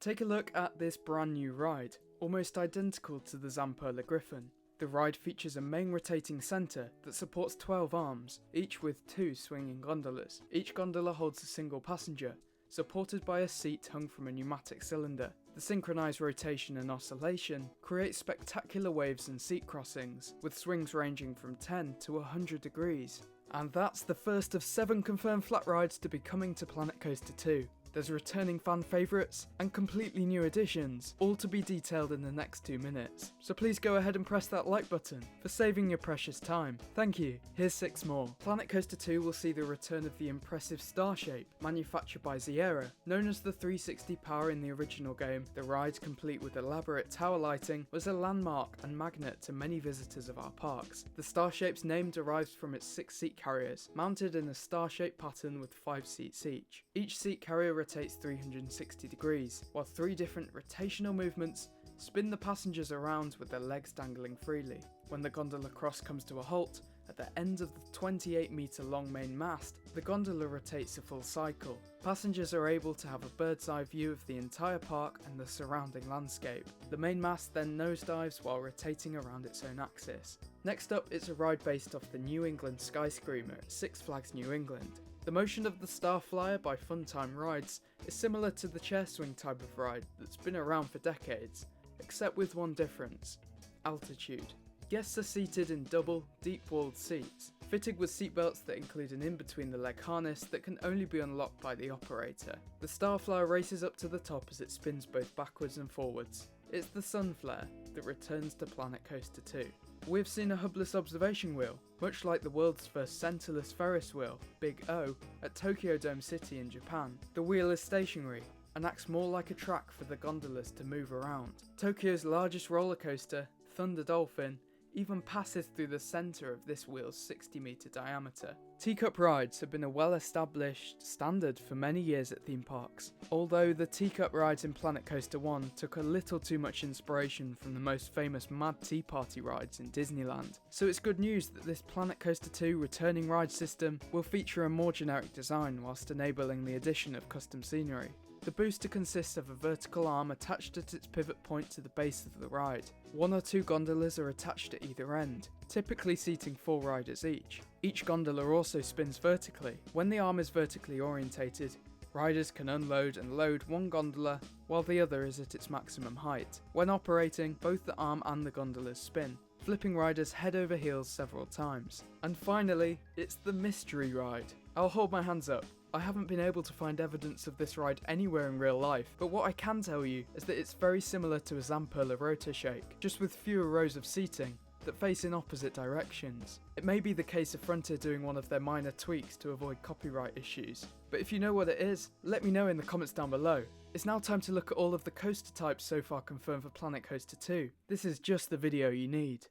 Take a look at this brand new ride, almost identical to the Zamperla Griffon. The ride features a main rotating centre that supports 12 arms, each with 2 swinging gondolas. Each gondola holds a single passenger, supported by a seat hung from a pneumatic cylinder. The synchronised rotation and oscillation creates spectacular waves and seat crossings, with swings ranging from 10 to 100 degrees. And that's the first of 7 confirmed flat rides to be coming to Planet Coaster 2. There's returning fan favourites and completely new additions, all to be detailed in the next 2 minutes. So please go ahead and press that like button for saving your precious time. Thank you. Here's 6 more. Planet Coaster 2 will see the return of the impressive Star Shape, manufactured by Sierra. Known as the 360 Power in the original game, the ride, complete with elaborate tower lighting, was a landmark and magnet to many visitors of our parks. The Star Shape's name derives from its 6 seat carriers, mounted in a star-shaped pattern with 5 seats each. Each seat carrier rotates 360 degrees, while 3 different rotational movements spin the passengers around with their legs dangling freely. When the gondola cross comes to a halt, at the end of the 28 metre long main mast, the gondola rotates a full cycle. Passengers are able to have a bird's eye view of the entire park and the surrounding landscape. The main mast then nosedives while rotating around its own axis. Next up, it's a ride based off the New England Sky Screamer at Six Flags New England. The motion of the Starflyer by Funtime Rides is similar to the chair swing type of ride that's been around for decades, except with one difference: altitude. Guests are seated in double, deep-walled seats, fitted with seatbelts that include an in-between-the-leg harness that can only be unlocked by the operator. The Starflyer races up to the top as it spins both backwards and forwards. It's the Sunflare that returns to Planet Coaster 2. We've seen a hubless observation wheel, much like the world's first centerless Ferris wheel, Big O, at Tokyo Dome City in Japan. The wheel is stationary and acts more like a track for the gondolas to move around. Tokyo's largest roller coaster, Thunder Dolphin, even passes through the centre of this wheel's 60 metre diameter. Teacup rides have been a well-established standard for many years at theme parks, although the teacup rides in Planet Coaster 1 took a little too much inspiration from the most famous Mad Tea Party rides in Disneyland. So it's good news that this Planet Coaster 2 returning ride system will feature a more generic design whilst enabling the addition of custom scenery. The booster consists of a vertical arm attached at its pivot point to the base of the ride. 1 or 2 gondolas are attached at either end, typically seating 4 riders each. Each gondola also spins vertically. When the arm is vertically orientated, riders can unload and load one gondola while the other is at its maximum height. When operating, both the arm and the gondolas spin, flipping riders head over heels several times. And finally, it's the mystery ride. I'll hold my hands up. I haven't been able to find evidence of this ride anywhere in real life, but what I can tell you is that it's very similar to a Zamperla rotor shake, just with fewer rows of seating that face in opposite directions. It may be the case of Frontier doing one of their minor tweaks to avoid copyright issues, but if you know what it is, let me know in the comments down below. It's now time to look at all of the coaster types so far confirmed for Planet Coaster 2. This is just the video you need.